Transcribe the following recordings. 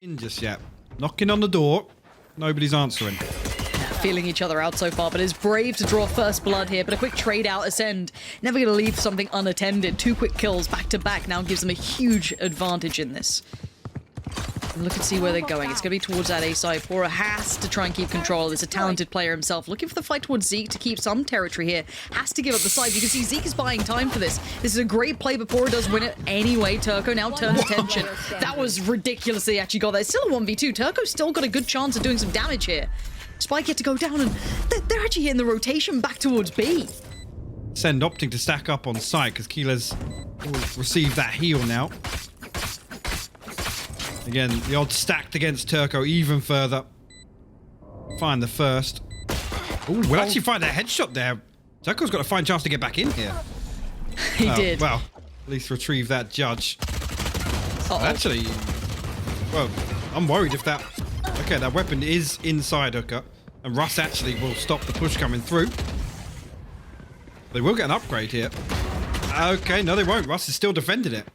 In just yet. Knocking on the door. Nobody's answering. Feeling each other out so far, but is brave to draw first blood here. But a quick trade out, ACEND never going to leave something unattended. 2 quick kills back to back now gives them a huge advantage in this. And look and see where they're going. It's going to be towards that A side. Pora has to try and keep control. There's a talented player himself. Looking for the fight towards Zeke to keep some territory here. Has to give up the side. You can see Zeke is buying time for this. This is a great play, but Pora does win it anyway. Turco now turns attention. That was ridiculously actually got there. It's still a 1v2. Turco's still got a good chance of doing some damage here. Spike get to go down, and they're actually hitting the rotation back towards B. ACEND opting to stack up on site because Keeler's received that heal now. Again, the odds stacked against Turco even further. Find the first. Oh, we'll actually find a headshot there. Turco's got a fine chance to get back in here. He did. Well, at least retrieve that judge. Actually, well, I'm worried if that... Okay, that weapon is inside Hooker. And Russ actually will stop the push coming through. They will get an upgrade here. Okay, no they won't. Russ is still defending it.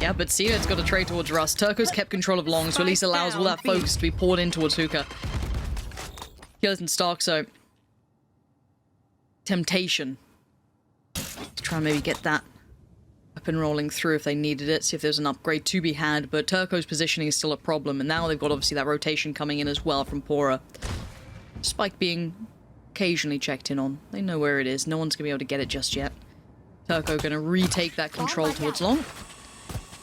Yeah, but Cena's got a trade towards Russ. Turco's kept control of long, so at least allows all that focus to be poured in towards Hookah. Killers and Stark, so... Temptation. To try and maybe get that weapon rolling through if they needed it, see if there's an upgrade to be had, but Turco's positioning is still a problem, and now they've got obviously that rotation coming in as well from Pora. Spike being occasionally checked in on. They know where it is. No one's going to be able to get it just yet. Turco going to retake that control towards long.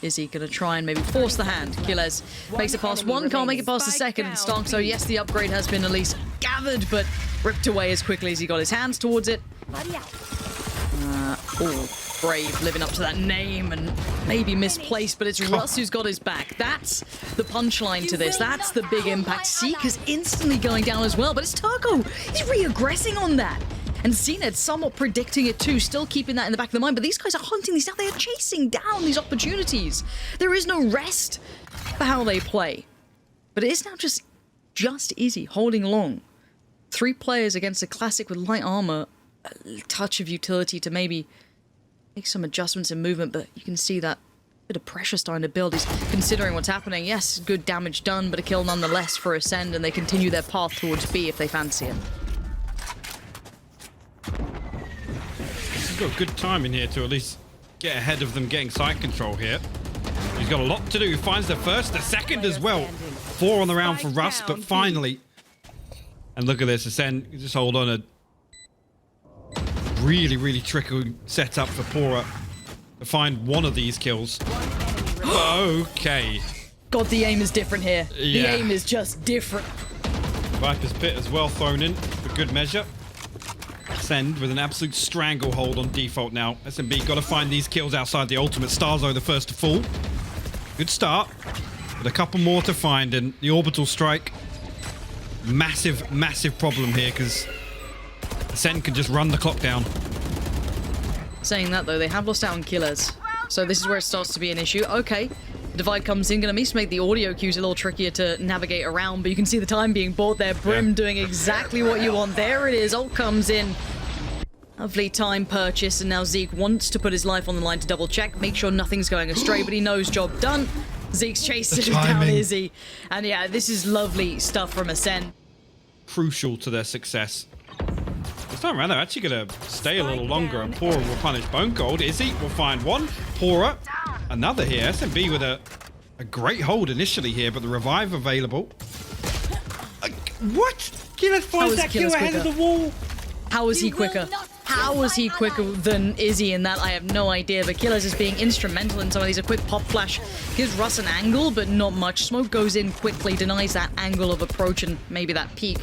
Is he going to try and maybe force the hand? Killers makes it past one, can't make it past the second. And Stark, so yes, the upgrade has been at least gathered, but ripped away as quickly as he got his hands towards it. Brave, living up to that name and maybe misplaced, but it's Russ who's got his back. That's the punchline to this. That's the big impact. Seek is instantly going down as well, but it's Turco. He's re-aggressing on that. And CNED somewhat predicting it too, still keeping that in the back of the mind. But these guys are hunting these down. They are chasing down these opportunities. There is no rest for how they play. But it is now just easy, holding long. 3 players against a classic with light armor. A touch of utility to maybe make some adjustments in movement, but you can see that bit of pressure starting to build. He's considering what's happening. Yes, good damage done, but a kill nonetheless for ACEND, and they continue their path towards B if they fancy it. He's got good timing here to at least get ahead of them getting site control here. He's got a lot to do. He finds the first, the second as well. 4 on the round for Russ, but finally... And look at this, ACEND, just hold on a really tricky setup for Pora to find one of these kills. Okay. God, the aim is different here. Yeah. The aim is just different. Viper's Pit as well thrown in for good measure. ACEND with an absolute stranglehold on default now. SMB got to find these kills outside the ultimate. Starzo the first to fall. Good start. But a couple more to find, and the orbital strike. Massive problem here because ACEND can just run the clock down. Saying that though, they have lost out on killers. So this is where it starts to be an issue. Okay, the divide comes in, gonna make the audio cues a little trickier to navigate around, but you can see the time being bought there. Brim doing exactly what you want. There it is, ult comes in. Lovely time purchase, and now Zeke wants to put his life on the line to double check, make sure nothing's going astray, but he knows job done. Zeke's chasing him down, Izzy. And yeah, this is lovely stuff from ACEND. Crucial to their success. This time around, they're actually going to stay a little longer, and Pora will punish Bone Cold. Izzy will find one. Pora, another here. SMB with a great hold initially here, but the revive available. What? Killers finds that kill ahead of the wall. How is he quicker? How was he quicker than Izzy in that? I have no idea, but Killers is being instrumental in some of these. A quick pop flash gives Russ an angle, but not much. Smoke goes in quickly, denies that angle of approach and maybe that peak.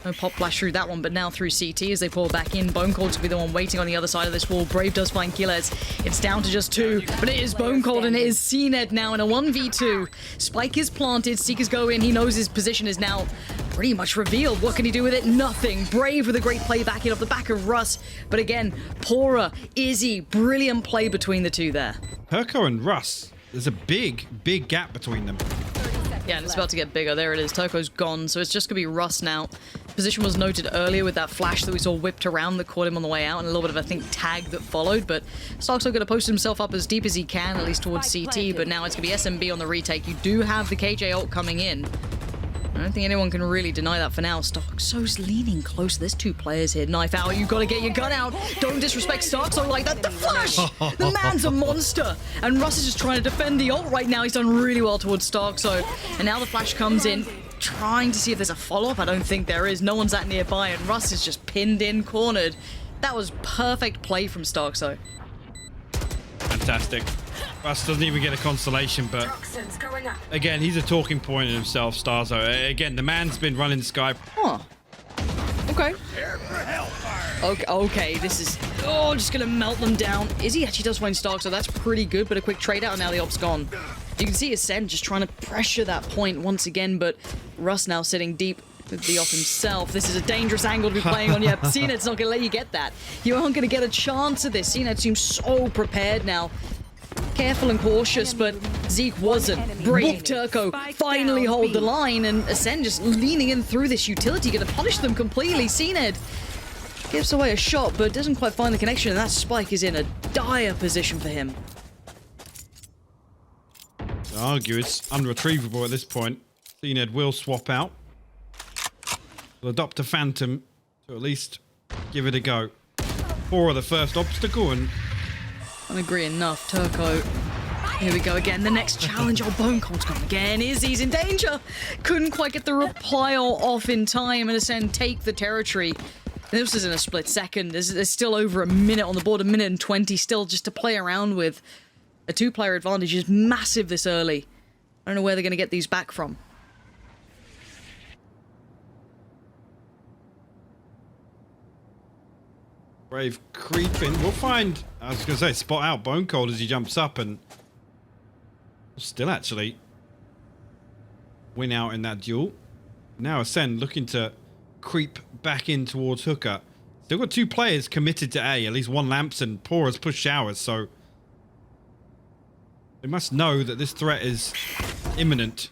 No pop flash through that one, but now through CT as they pull back in. Bone Cold to be the one waiting on the other side of this wall. Brave does find Killers. It's down to just 2, but it is Bone Cold and it is CNED now in a 1v2. Spike is planted, Seekers go in. He knows his position is now pretty much revealed. What can he do with it? Nothing. Brave with a great play back in off the back of Russ. But again, Pora, Izzy, brilliant play between the 2 there. Herco and Russ, there's a big gap between them. Yeah, and it's about to get bigger. There it is. Toko's gone, so it's just going to be Russ now. Position was noted earlier with that flash that we saw whipped around that caught him on the way out, and a little bit of, I think, tag that followed, but Stark's going to post himself up as deep as he can, at least towards CT, but now it's going to be SMB on the retake. You do have the KJ ult coming in. I don't think anyone can really deny that for now. Starkso's leaning close. There's 2 players here. Knife out. You got to get your gun out. Don't disrespect Starkso like that. The flash! The man's a monster. And Russ is just trying to defend the ult right now. He's done really well towards Starkso. And now the flash comes in, trying to see if there's a follow-up. I don't think there is. No one's that nearby. And Russ is just pinned in, cornered. That was perfect play from Starkso. Fantastic. Russ doesn't even get a consolation, but again, he's a talking point in himself, Starzo. Again, the man's been running Sky. Huh. Okay. Okay, this is... Oh, just gonna melt them down. Izzy actually does find Stark, so that's pretty good, but a quick trade out, and now the op's gone. You can see ACEND just trying to pressure that point once again, but Russ now sitting deep with the off himself. This is a dangerous angle to be playing on. Yeah, CNED's not gonna let you get that. You aren't gonna get a chance at this. CNED seems so prepared now. Careful and cautious, but Zeke wasn't. Brave Turco finally hold the line, and ACEND just leaning in through this utility, gonna punish them completely. CNED gives away a shot, but doesn't quite find the connection, and that spike is in a dire position for him. I argue it's unretrievable at this point. CNED will swap out. Will adopt a Phantom to at least give it a go. Or the first obstacle, and I agree enough. Turco. Here we go again. The next challenge. Oh, Bone Cold's gone again. Izzy's in danger. Couldn't quite get the reply off in time, and ACEND take the territory. This is in a split second. There's still over a minute on the board, 1 minute and 20 still just to play around with. A 2-player advantage is massive this early. I don't know where they're going to get these back from. Brave creeping. We'll find, I was going to say, spot out Bone Cold as he jumps up, and still actually win out in that duel. Now ACEND looking to creep back in towards Hooker. Still got 2 players committed to A, at least 1 lamps, and Poor has pushed showers, so they must know that this threat is imminent.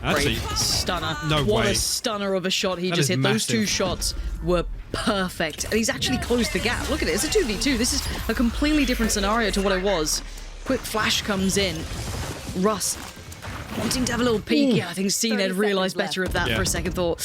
Actually, stunner. No way. What a stunner of a shot he just hit. Massive. Those 2 shots were perfect. And he's actually closed the gap. Look at it. It's a 2v2. This is a completely different scenario to what it was. Quick flash comes in. Russ wanting to have a little peek. Ooh. Yeah, I think CNED realized better of that for a second thought.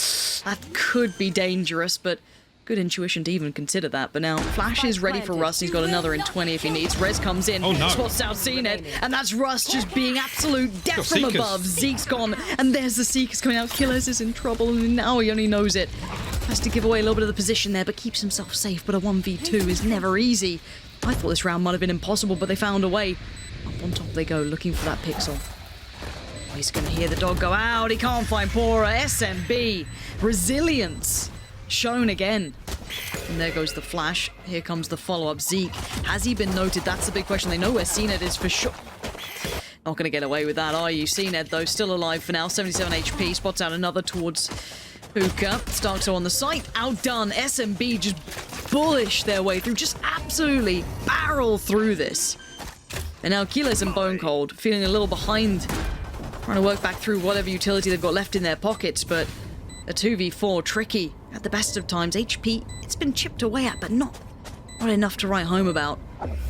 That could be dangerous, but good intuition to even consider that. But now Flash is ready for Russ. He's got another in 20 if he needs. Rez comes in, spots out CNED, and that's Russ just being absolute death from above. Zeke's gone, and there's the Seekers coming out. Killers is in trouble, and now he only knows it. Has to give away a little bit of the position there, but keeps himself safe. But a 1v2 is never easy. I thought this round might have been impossible, but they found a way. Up on top they go, looking for that pixel. Oh, he's going to hear the dog go out. He can't find Pora. SMB. Resilience shown again. And there goes the flash. Here comes the follow-up. Zeke. Has he been noted? That's the big question. They know where CNED is for sure. Not going to get away with that, are you? CNED, though, still alive for now. 77 HP. Spots out another towards Hookah. Starkso on the site. Outdone. SMB just bullish their way through. Just absolutely barrel through this. And now Keyless and Bone Cold feeling a little behind. Trying to work back through whatever utility they've got left in their pockets, but a 2v4 tricky at the best of times. HP, it's been chipped away at, but not enough to write home about.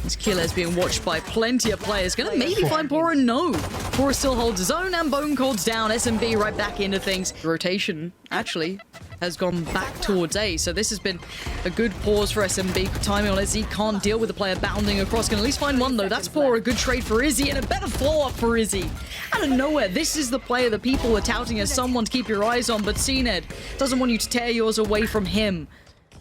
This killer is being watched by plenty of players. Gonna maybe find Pora. No. Pora still holds his own, and Bone Cold's down. SMB right back into things. Rotation, actually, has gone back towards A, so this has been a good pause for SMB. Timing on Izzy, can't deal with the player bounding across. Can at least find one, though. That's Pora. A good trade for Izzy, and a better follow-up for Izzy. Out of nowhere, this is the player that people are touting as someone to keep your eyes on, but CNED doesn't want you to tear yours away from him.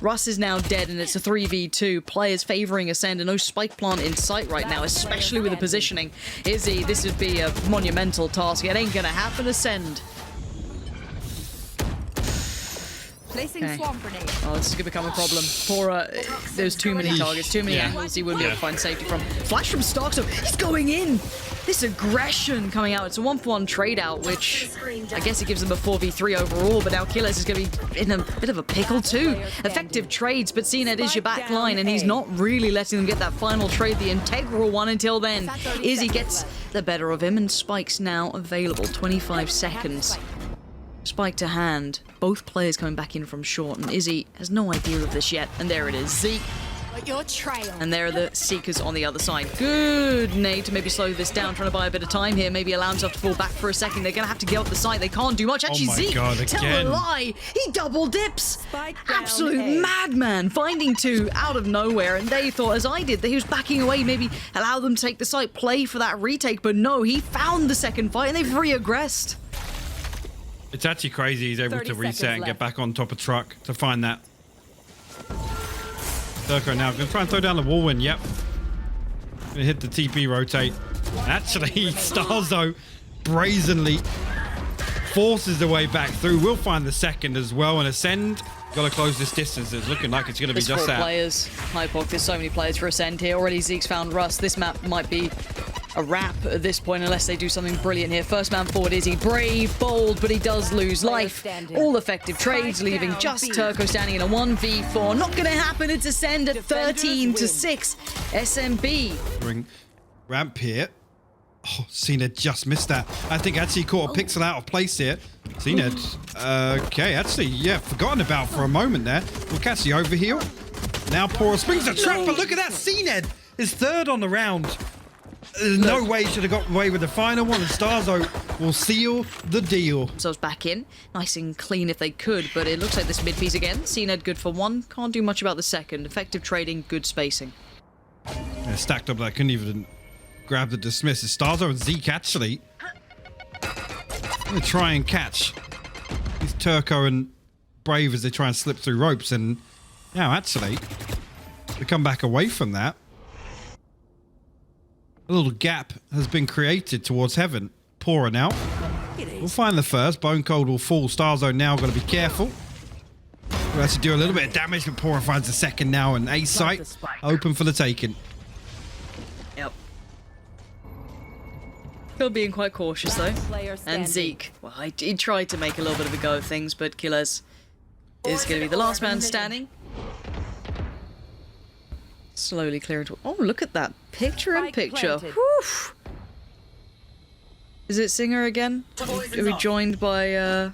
Russ is now dead, and it's a 3v2. Players favoring ACEND, and no spike plant in sight right now, especially with the positioning. Izzy, this would be a monumental task. It ain't gonna happen, ACEND. Placing swamp grenade. Oh, this is gonna become a problem. Pora, there's too many targets, too many angles he wouldn't be able to find safety from. Flash from Starkso, he's going in! This aggression coming out. It's a 1-for-1 trade out, which I guess it gives them a 4v3 overall, but now Killers is going to be in a bit of a pickle too. Effective trades, but CNED is your back line, and he's not really letting them get that final trade, the integral one, until then. Izzy gets the better of him, and Spike's now available. 25 seconds. Spike to hand. Both players coming back in from short, and Izzy has no idea of this yet. And there it is, Zeke. Your trail. And there are the Seekers on the other side. Good nade to maybe slow this down, trying to buy a bit of time here. Maybe allow himself to fall back for a second. They're going to have to get up the side. They can't do much. Actually, my Zeke, God, tell again. a lie. He double dips. Spike down Absolute A. madman, finding two out of nowhere. And they thought, as I did, that he was backing away, maybe allow them to take the site, play for that retake. But no, he found the second fight, and they've reaggressed. It's actually crazy he's able 30 to reset seconds and get left. back on top of truck to find that. Turco now going to try and throw down the wall win. Yep. Going to hit the TP rotate. Actually, Starzo brazenly forces the way back through. We'll find the second as well. And Ascend, got to close this distance. It's looking like it's going to be There's just 4 that. players. Hypoc, there's so many players for Ascend here. Already Zeke's found Rust. This map might be a wrap at this point unless they do something brilliant here. First man forward, Izzy. Brave, bold, but he does lose life. All effective trades, leaving just Turco standing in a 1v4. Not going to happen. It's Ascend at 13 to 6. SMB. Ring ramp here. Oh, Cened just missed that. I think actually caught a pixel out of place here. Cened, okay, actually, yeah, forgotten about for a moment there. We'll catch the overheal. Now Pora springs the trap, but look at that. Cened is third on the round. There's no way he should have got away with the final one, and Starzo will seal the deal. So back in, nice and clean if they could, but it looks like this mid piece again. Cened good for 1, can't do much about the second. Effective trading, good spacing. Yeah, stacked up that, couldn't even grab the dismiss. It's Starzo and Zeke actually going to try and catch these Turco and Brave as they try and slip through ropes, and now actually to come back away from that. A little gap has been created towards heaven. Pora now. We'll find the first. Bone Cold will fall. Starzo now got to be careful. We'll have to do a little bit of damage, but Pora finds the second now, and A site open for the taking. Yep. Still being quite cautious though. Player And standing. Zeke, well, he tried to make a little bit of a go of things, but Killers is going to be the last man standing. Slowly clearing to... Oh, look at that. Picture in Spike picture. planted. Whew. Is it Singer again? Are we joined by... I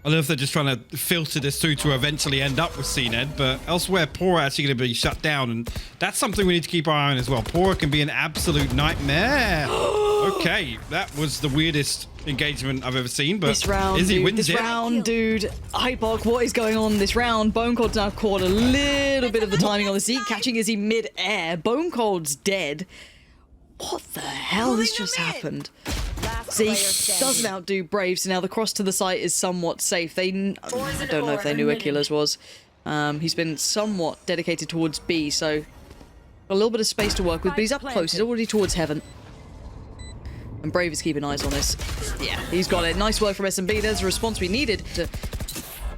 don't know if they're just trying to filter this through to eventually end up with Cened, but elsewhere, Pora actually going to be shut down, and that's something we need to keep our eye on as well. Pora can be an absolute nightmare. Okay, that was the weirdest engagement I've ever seen, but This round, Izzy dude. wins This it. round, dude. Hypoc, what is going on this round? Bone Cold's now caught a little bit of the timing on the Zeke, catching Izzy mid-air. Bone Cold's dead. What the hell has just happened? Last Zeke player standing. doesn't outdo Brave, so now the cross to the site is somewhat safe. I don't know if they knew where Killers was. He's been somewhat dedicated towards B, so got a little bit of space to work with, but he's up close. He's already towards heaven. And Brave is keeping eyes on this. Yeah, he's got it. Nice work from SMB. There's the response we needed to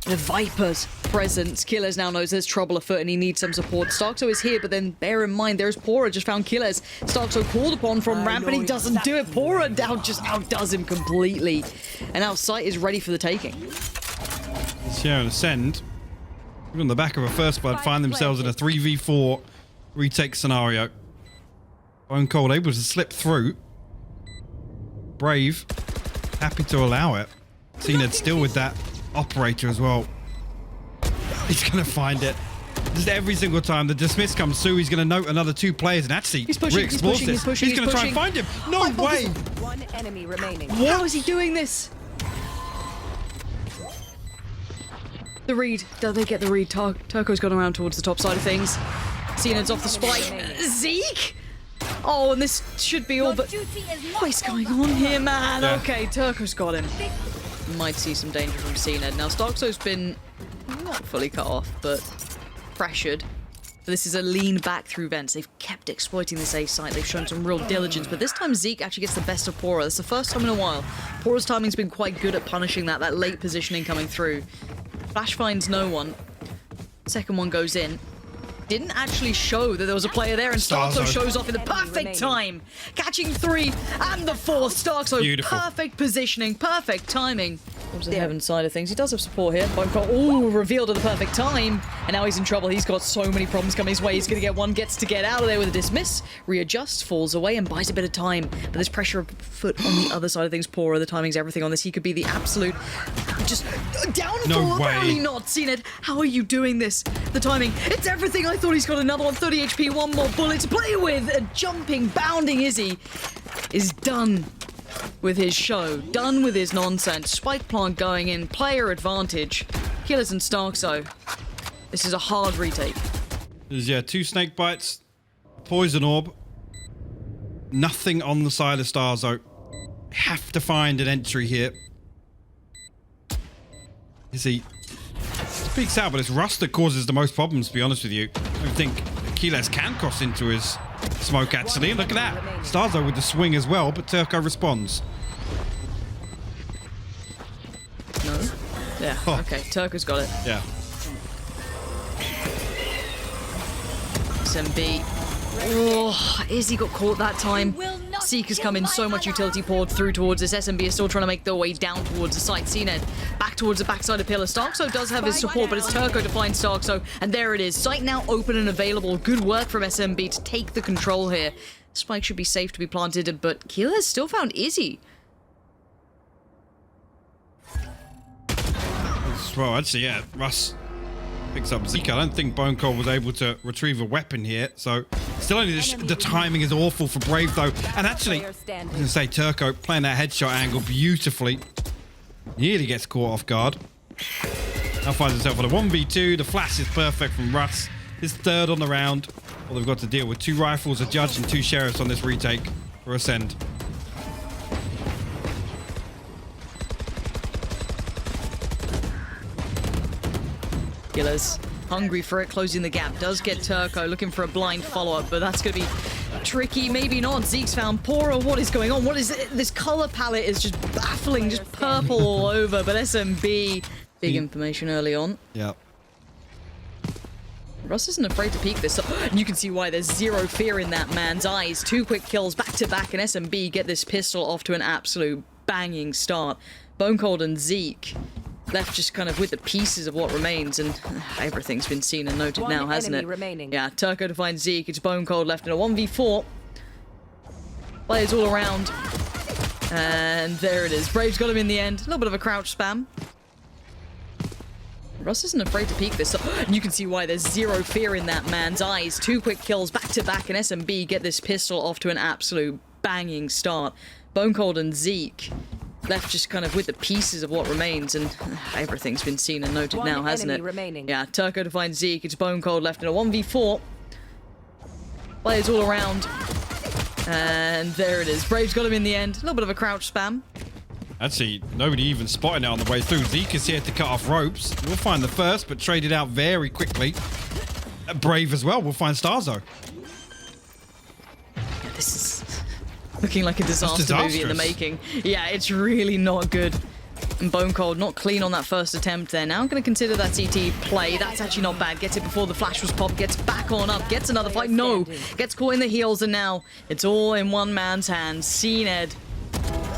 the Viper's presence. Killers now knows there's trouble afoot and he needs some support. Starkso is here, but then bear in mind there's Pora just found Killers. Starkso called upon from ramp and he doesn't do it. Pora down just outdoes him completely. And now Sight is ready for the taking. Sierra and Ascend, on the back of a first blood, find themselves in a 3v4 retake scenario. Bone Cold able to slip through. Brave, happy to allow it. Cened still with that operator as well. He's going to find it. Just every single time the dismiss comes through, he's going to note another 2 players and actually He's pushing, he's re-explores pushing, this. he's pushing, He's going to try and find him. No way. One enemy remaining. How is he doing this? The read. Do they get the read? Turco's gone around towards the top side of things. Cened's off the spike. Zeke! Oh, and this should be all, but what is going on here, man? Yeah. Okay, Turco's got him. Might see some danger from Cened. Now, Starkso's been not fully cut off, but pressured. This is a lean back through vents. They've kept exploiting this A site. They've shown some real diligence, but this time Zeke actually gets the best of Pora. It's the first time in a while. Pora's timing's been quite good at punishing that late positioning coming through. Flash finds no one. Second one goes in. Didn't actually show that there was a player there, and Starkso shows off in the perfect time. Catching 3 and the 4th. Starkso, Beautiful. perfect positioning, perfect timing. Towards the heaven side of things. He does have support here. Ooh, revealed at the perfect time. And now he's in trouble. He's got so many problems coming his way. He's going to get one, gets to get out of there with a dismiss, readjusts, falls away, and buys a bit of time. But there's pressure of foot on the other side of things. Poorer. The timing's everything on this. He could be the absolute just downfall. No way. Apparently not. Seen it. How are you doing this? The timing. It's everything. I thought he's got another one. 30 HP, one more bullet to play with. A jumping, bounding Izzy is done with his show, done with his nonsense. Spike plant going in, player advantage. Killers and Starkso. This is a hard retake. There's, yeah, 2 snake bites, poison orb. Nothing on the side of Starzo. Have to find an entry here. Is he speaks out, but it's Rust that causes the most problems, to be honest with you. I don't think Achilles can cross into his smoke, actually. Look at that. Starzo with the swing as well, but Turco responds. No? Yeah, Oh. okay. Turco's got it. Yeah. SMB. Oh, Izzy got caught that time. Seeker's come in, so much utility poured through towards this. SMB is still trying to make their way down towards the site. CNED back towards the backside of Pillar. Starkso does have his support, but it's Turco to find Starkso. And there it is. Site now open and available. Good work from SMB to take the control here. Spike should be safe to be planted, but Keeler has still found Izzy. Well, actually, yeah, Russ picks up Zeke. I don't think Bone Cold was able to retrieve a weapon here, so still only the timing is awful for Brave, though. And actually, I was going to say, Turco playing that headshot angle beautifully. Nearly gets caught off guard. Now finds himself on a 1v2. The flash is perfect from Russ. His third on the round. Well, they've got to deal with 2 rifles, a judge, and 2 sheriffs on this retake for Ascend. Killers hungry for it, closing the gap. Does get Turco looking for a blind follow-up, but that's going to be tricky. Maybe not. Zeke's found Pora. What is going on? What is it? This color palette is just baffling, just purple all over. But SMB, big information early on. Yeah. Russ isn't afraid to peek this. You can see why there's zero fear in that man's eyes. 2 quick kills back to back, and SMB get this pistol off to an absolute banging start. Bone Cold and Zeke left just kind of with the pieces of what remains, and everything's been seen and noted now, hasn't it? Remaining. Yeah, Turco to find Zeke. It's Bone Cold left in a 1v4. Players all around. And there it is. Brave's got him in the end. A little bit of a crouch spam. Russ isn't afraid to peek this. You can see why there's zero fear in that man's eyes. 2 quick kills back to back, and SMB get this pistol off to an absolute banging start. Bone Cold and Zeke left just kind of with the pieces of what remains, and everything's been seen and noted now, hasn't it? Yeah, Turco to find Zeke. It's Bone Cold left in a 1v4. Players all around. And there it is. Brave's got him in the end. A little bit of a crouch spam. Actually, nobody even spotted it on the way through. Zeke is here to cut off ropes. We'll find the first, but traded out very quickly. Brave as well. We'll find Starzo. This is looking like a disaster movie in the making. Yeah, it's really not good. And Bone Cold not clean on that first attempt there. Now I'm going to consider that CT play. That's actually not bad. Gets it before the flash was popped. Gets back on up. Gets another fight. No. Gets caught in the heels, and now it's all in one man's hands. CNED.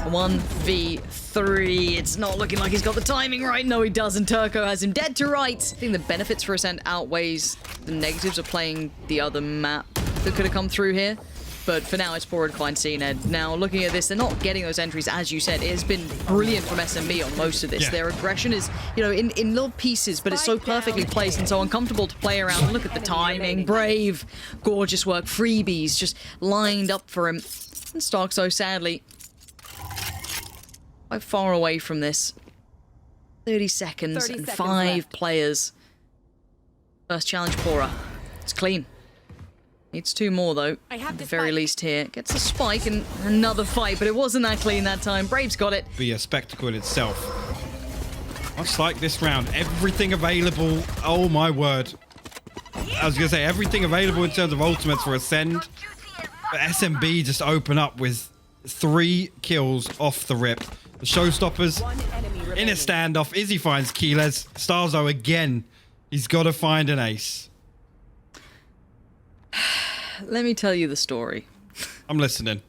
1v3. It's not looking like he's got the timing right. No, he doesn't. Turco has him dead to rights. I think the benefits for Ascend outweighs the negatives of playing the other map that could have come through here. But for now, it's poor to find CNED. Now, looking at this, they're not getting those entries, as you said. It has been brilliant from SMB on most of this. Yeah. Their aggression is, you know, in little pieces, but it's so perfectly placed and so uncomfortable to play around. Look at the timing. Brave. Gorgeous work. Freebies just lined up for him. And Starkso, sadly, quite far away from this. 30 seconds and 5 players. First challenge, Pora. It's clean. Needs 2 more, though, at the very least here. Gets a spike and another fight, but it wasn't that clean that time. Brave's got it. Be a spectacle in itself. Much like this round, everything available. Oh, my word. I was going to say, everything available in terms of ultimates for Ascend. But SMB just open up with 3 kills off the rip. The showstoppers in a standoff. Izzy finds Keeles. Starzo again. He's got to find an ace. Let me tell you the story. I'm listening.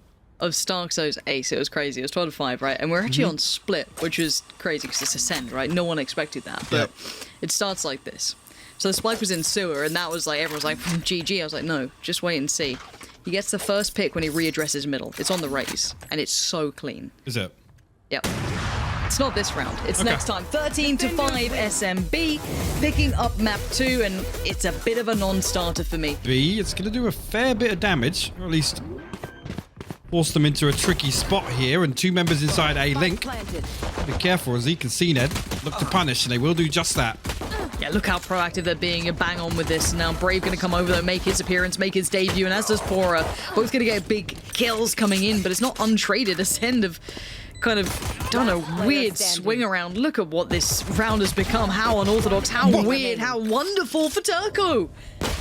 of Starkzo's ace. It was crazy. It was 12-5, right? And we're actually on split, which is crazy because it's ACEND, right? No one expected that. But it starts like this. So the spike was in sewer, and that was like, everyone's like, GG. I was like, no, just wait and see. He gets the first pick when he readdresses middle. It's on the raise, and it's so clean. Is it? Yep. It's not this round. It's next time. 13-5 SMB, picking up map 2, and it's a bit of a non-starter for me. B, it's going to do a fair bit of damage, or at least force them into a tricky spot here, and 2 members inside A link. Planted. Be careful, Zeke and CNED look to punish, and they will do just that. Yeah, look how proactive they're being. A bang on with this. Now Brave going to come over though, make his appearance, make his debut, and as does Pora. Both going to get big kills coming in, but it's not untraded. ACEND of kind of, don't know, weird swing around. Look at what this round has become. How unorthodox, how weird, how wonderful for Turco.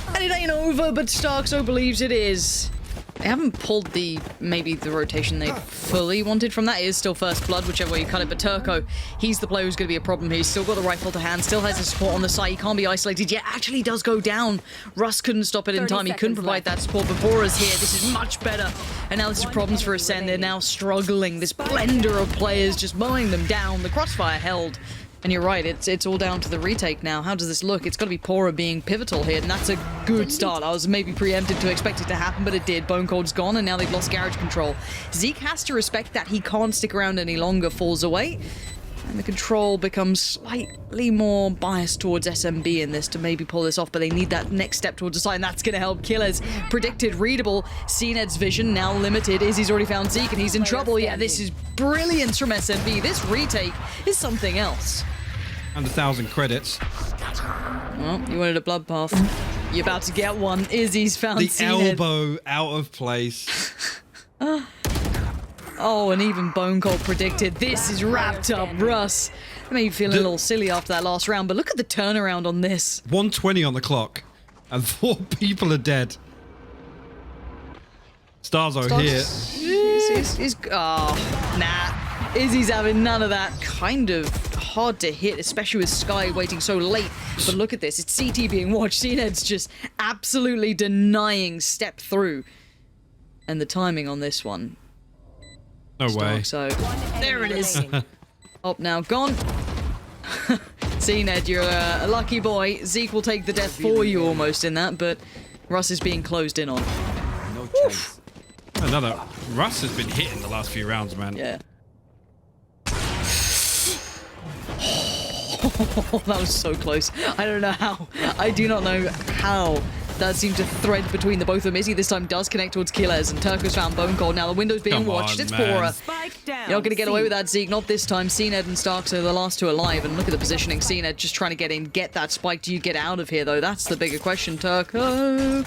And it ain't over, but Starkzo believes it is. They haven't pulled maybe the rotation they fully wanted from that. It is still first blood, whichever way you cut it. But Turco, he's the player who's going to be a problem here. He's still got the rifle to hand, still has his support on the side. He can't be isolated yet. Actually does go down. Russ couldn't stop it in time. He couldn't provide that support. But Bora's here. This is much better. And now this is problems for ACEND. They're now struggling. This blender of players just mowing them down. The crossfire held. And you're right, it's all down to the retake now. How does this look? It's got to be Pora being pivotal here, and that's a good start. I was maybe preempted to expect it to happen, but it did. Bone Cold's gone, and now they've lost garage control. Zeke has to respect that. He can't stick around any longer, falls away. And the control becomes slightly more biased towards SMB in this to maybe pull this off, but they need that next step towards the side, and that's going to help. Killers predicted, readable. CNED's vision now limited. Izzy's already found Zeke, and he's in trouble. Yeah, this is brilliant from SMB. This retake is something else. And 1,000 credits. Well, you wanted a bloodbath. You're about to get one. Izzy's found The CNED. elbow out of place. Oh, and even Bone Cold predicted. This is wrapped up, Russ. It made you feel a little silly after that last round, but look at the turnaround on this. 1:20 on the clock, and 4 people are dead. Starzo here. Oh, nah. Izzy's having none of that. Kind of hard to hit, especially with Sky waiting so late. But look at this. It's CT being watched. CNED's just absolutely denying step through. And the timing on this one. No way. So there it is. Up now, gone. CNED, you're a lucky boy. Zeke will take the death for you almost in that, but Russ is being closed in on. No chance. Another. Russ has been hitting the last few rounds, man. Yeah. That was so close. I don't know how. I do not know how that seemed to thread between the both of them. Izzy this time does connect towards Killers, and Turco's found Bone Cold. Now the window's being Come watched. on, It's man. Pora. Spike down. You're not going to get away with that, Zeke. Not this time. CNED and Starkzo are the last two alive. And look at the positioning. CNED just trying to get in, get that spike. Do you get out of here, though? That's the bigger question. Turco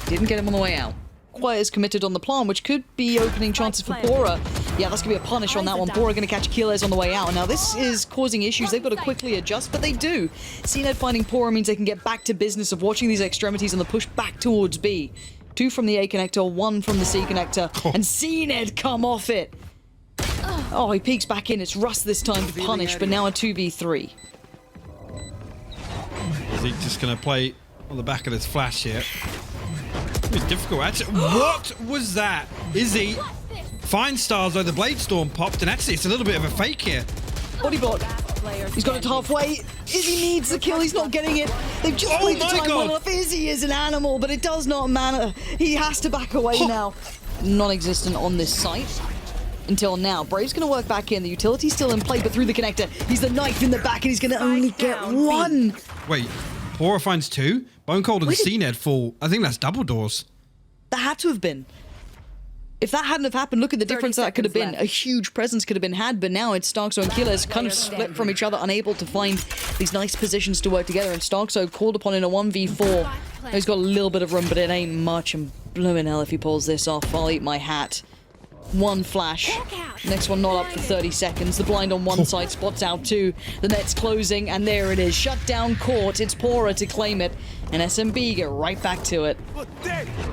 didn't get him on the way out. Quite as committed on the plan, which could be opening chances for Pora. Yeah, that's going to be a punish on that one. Pora going to catch Killers on the way out. And now this is causing issues. They've got to quickly adjust, but they do. CNED finding Pora means they can get back to business of watching these extremities and the push back towards B. 2 from the A connector, 1 from the C connector, and CNED come off it. Oh, he peeks back in. It's Russ this time to punish, but now a 2v3. Zeke just going to play on the back of this flash here. It's difficult, actually. What was that? Izzy finds Stars though the Blade Storm popped, and actually it's a little bit of a fake here. Body block. He's got it halfway. Izzy needs the kill. He's not getting it. They've just played the my time God. well enough. Izzy is an animal, but it does not matter. He has to back away now. Non-existent on this site. Until now. Brave's going to work back in. The utility's still in play, but through the connector. He's the knife in the back, and he's going to only get 1. Wait, Pora finds 2? Bone Cold and CNED fall. I think that's double doors. That had to have been. If that hadn't have happened, look at the difference that could have been. left. A huge presence could have been had, but now it's Starkzo and Killers kind of split from each other, unable to find these nice positions to work together. And Starkzo called upon in a 1v4. He's got a little bit of room, but it ain't much. And blooming hell, if he pulls this off, I'll eat my hat. 1 flash. Next one not up for 30 seconds. The blind on one side spots out 2. The net's closing, and there it is. Shut down court. It's Pora to claim it. And SMB get right back to it.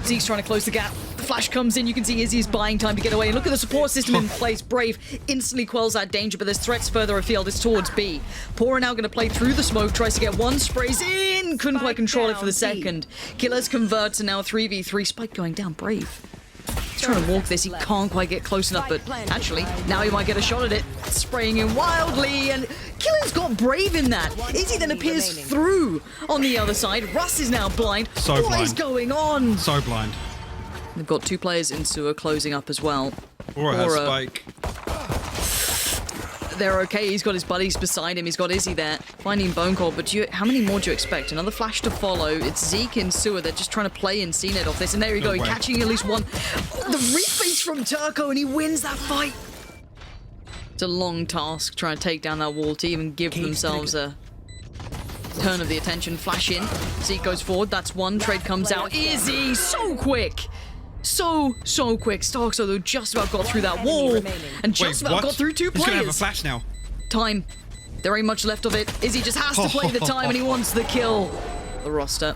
Zeke's trying to close the gap. The flash comes in. You can see Izzy's buying time to get away. And look at the support system in place. Brave instantly quells that danger, but there's threats further afield. It's towards B. Pora now going to play through the smoke. Tries to get 1. Sprays in. Couldn't quite control it for the second. Killers converts, and now 3v3. Spike going down. Brave. He's trying to walk this. He can't quite get close enough, but actually, now he might get a shot at it. Spraying in wildly, and Killer's got Brave in that. Izzy then appears through on the other side. Russ is now blind. So What blind. is going on? So blind. They've got 2 players in sewer closing up as well. Or has spike. They're okay. He's got his buddies beside him. He's got Izzy there, finding Bone Cold. But how many more do you expect? Another flash to follow. It's Zeke in sewer. They're just trying to play in CNET off this. And there you go, way. catching at least one. The reface from Turco, and he wins that fight. It's a long task trying to take down that wall to even give themselves a turn of the attention. Flash in. Zeke goes forward. That's one. Trade comes out. Izzy, so quick. So quick. Starkso, though, just about got through that wall. And just about got through 2 He's players. gonna have a flash now. Time. There ain't much left of it. Izzy just has to play the time, and he wants the kill. The roster.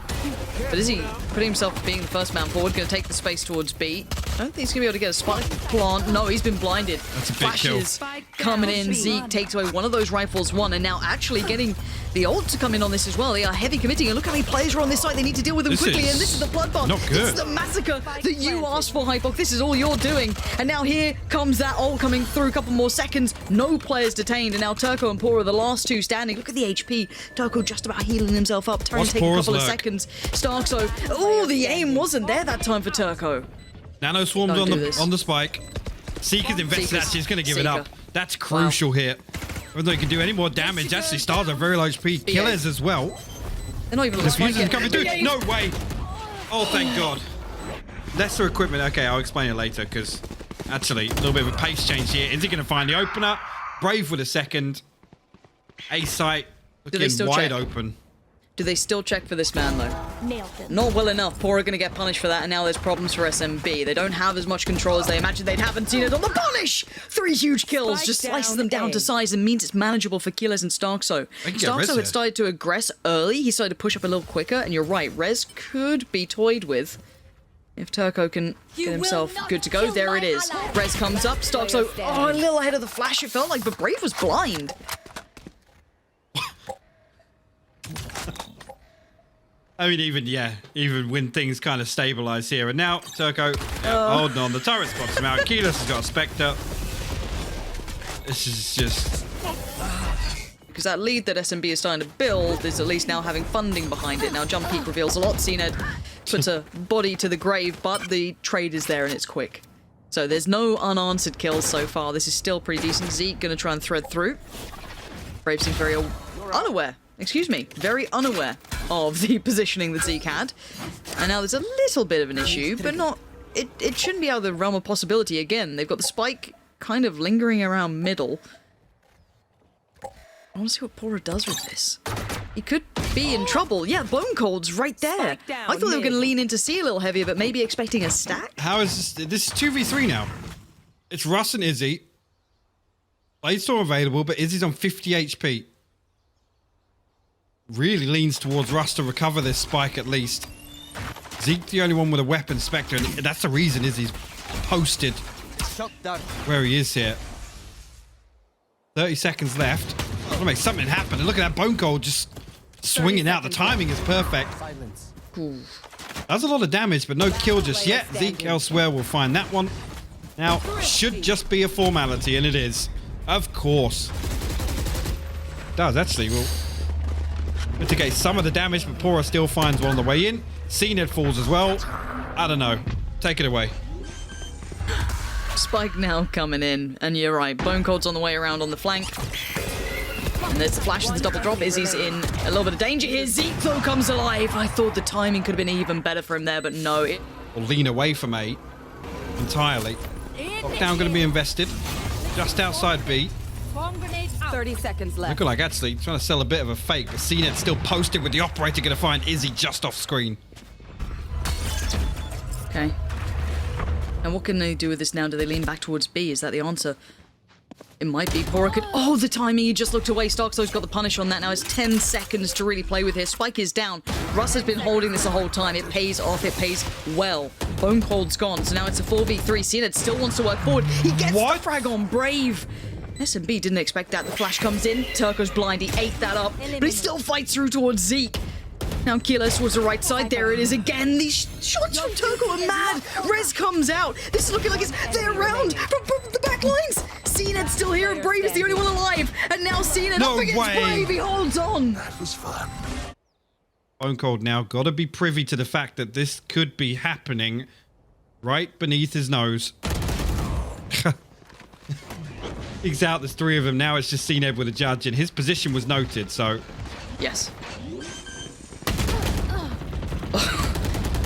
But Izzy putting himself being the first man forward, going to take the space towards B. I don't think he's going to be able to get a spike plant. No, he's been blinded. That's a big Flashes kill. coming in. Zeke takes away one of those rifles, one, and now actually getting the ult to come in on this as well. They are heavy committing, and look how many players are on this side. They need to deal with them quickly, and this is the bloodbath. Not good. This is the massacre that you asked for, Hypok. This is all you're doing. And now here comes that ult coming through. A couple more seconds. No players detained, and now Turco and Pora, the last 2 standing. Look at the HP. Turco just about healing himself up. Turn take a couple of seconds. Starkso. Oh, the aim wasn't there that time for Turco. Nano swarms on the spike. Seeker's invested. Actually, he's going to give it up. That's crucial here. Even though he can do any more damage, actually stars are very low speed. Killers as well. They're not even on the spike yet. Coming through. No way. Oh, thank God. Lesser equipment. Okay, I'll explain it later because actually a little bit of a pace change here. Is he going to find the opener? Brave with a second. A site looking wide open. Do they still check for this man, though? Nailed them. Not well enough. Pora going to get punished for that, and now there's problems for SMB. They don't have as much control as they imagined they'd have, and seen it on the punish! 3 huge kills, Spike just slices down them down A. to size and means it's manageable for Killers and Starkso. Starkso had started to aggress early. He started to push up a little quicker, and you're right, Rez could be toyed with. If Turco can get himself good to go, there it is. Rez comes up, Starkso, oh, a little ahead of the flash, it felt like, but Brave was blind. I mean, even when things kind of stabilize here. And now, Turco, holding on. The turret spots him out. Keyless has got a Spectre. This is just... Because that lead that SMB is starting to build is at least now having funding behind it. Now, Jump Peak reveals a lot. CNED puts a body to the grave, but the trade is there and it's quick. So there's no unanswered kills so far. This is still pretty decent. Zeke going to try and thread through. Brave seems very very unaware of the positioning that Zeke had. And now there's a little bit of an issue, but not... It shouldn't be out of the realm of possibility again. They've got the spike kind of lingering around middle. I want to see what Pora does with this. He could be in trouble. Yeah, Bone Cold's right there. I thought they were going to lean into C a little heavier, but maybe expecting a stack? How is this? This is 2v3 now. It's Russ and Izzy. Blade's still available, but Izzy's on 50 HP. Really leans towards Russ to recover this spike at least. Zeke the only one with a weapon, Spectre, and that's the reason Izzy's posted where he is here. 30 seconds left. Gotta make something happen. And look at that Bone Cold just swinging out. The timing is perfect. That's a lot of damage, but no kill just yet. Zeke elsewhere will find that one. Now, should just be a formality, and it is. Of course. It does, actually. We'll mitigate some of the damage, but Pora still finds one on the way in. CNED falls as well. I don't know. Take it away. Spike now coming in, and you're right. Bone Cold's on the way around on the flank. And there's the flash and the double drop. Izzy's in a little bit of danger here. Zeke, though, comes alive. I thought the timing could have been even better for him there, but no. We'll lean away from A entirely. Lockdown going to be invested. Just outside B. 30 seconds left. Look like actually trying to sell a bit of a fake, but CNED still posted with the operator going to find Izzy just off screen. Okay. And what can they do with this now? Do they lean back towards B? Is that the answer? It might be. Pora could... Oh, the timing. He just looked away. Starkso's got the punish on that. Now it's 10 seconds to really play with here. Spike is down. Russ has been holding this the whole time. It pays off. It pays well. Bone Cold's gone. So now it's a 4v3. CNED still wants to work forward. He gets the frag on Brave. SMB didn't expect that. The flash comes in. Turco's blind. He ate that up. But he still fights through towards Zeke. Now Kilos towards the right side. There it is again. These shots from Turco are mad. Rez comes out. This is looking like it's their round from the back lines. CNED's still here, and Brave is the only one alive. And now CNED No up against way. Brave. He holds on. That was fun. Bone Cold now got to be privy to the fact that this could be happening right beneath his nose. He's out. There's 3 of them. Now it's just CNED with a judge, and his position was noted, so... Yes.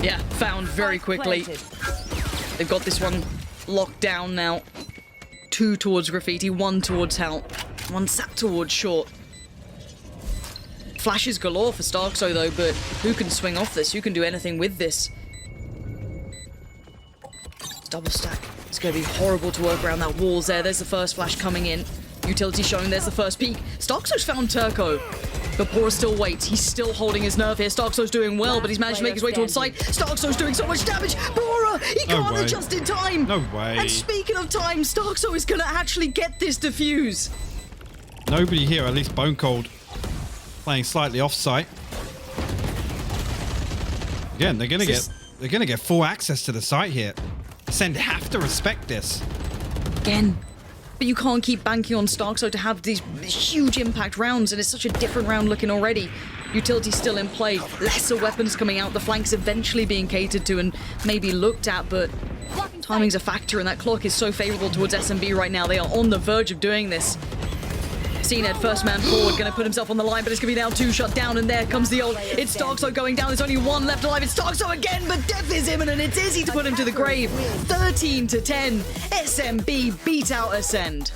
Yeah, found very quickly. They've got this one locked down now. 2 towards Graffiti, 1 towards Hell, 1 sat towards Short. Flashes galore for Starkso though, but who can swing off this? Who can do anything with this? Double stack. It's going to be horrible to work around that walls there. There's the first flash coming in. Utility showing, there's the first peek. Starkso's found Turco. But Bora still waits. He's still holding his nerve here. Starkso's doing well, but he's managed to make his way towards site. Starkso's doing so much damage. Bora, he can't adjust in time. No way. And speaking of time, Starkso is going to actually get this defuse. Nobody here, at least Bone Cold, playing slightly off site. Again, they're gonna get full access to the site here. Ascend have to respect this. Again. But you can't keep banking on Starkso to have these huge impact rounds, and it's such a different round looking already. Utility's still in play. Lesser weapons coming out. The flanks eventually being catered to and maybe looked at, but timing's a factor, and that clock is so favorable towards SMB right now. They are on the verge of doing this. CNED, first man forward, going to put himself on the line, but it's going to be now 2 shut down, and there comes the ult. It's Starkso going down. There's only 1 left alive. It's Starkso again, but death is imminent. It's easy to put him to the grave. 13-10. SMB beat out Ascend.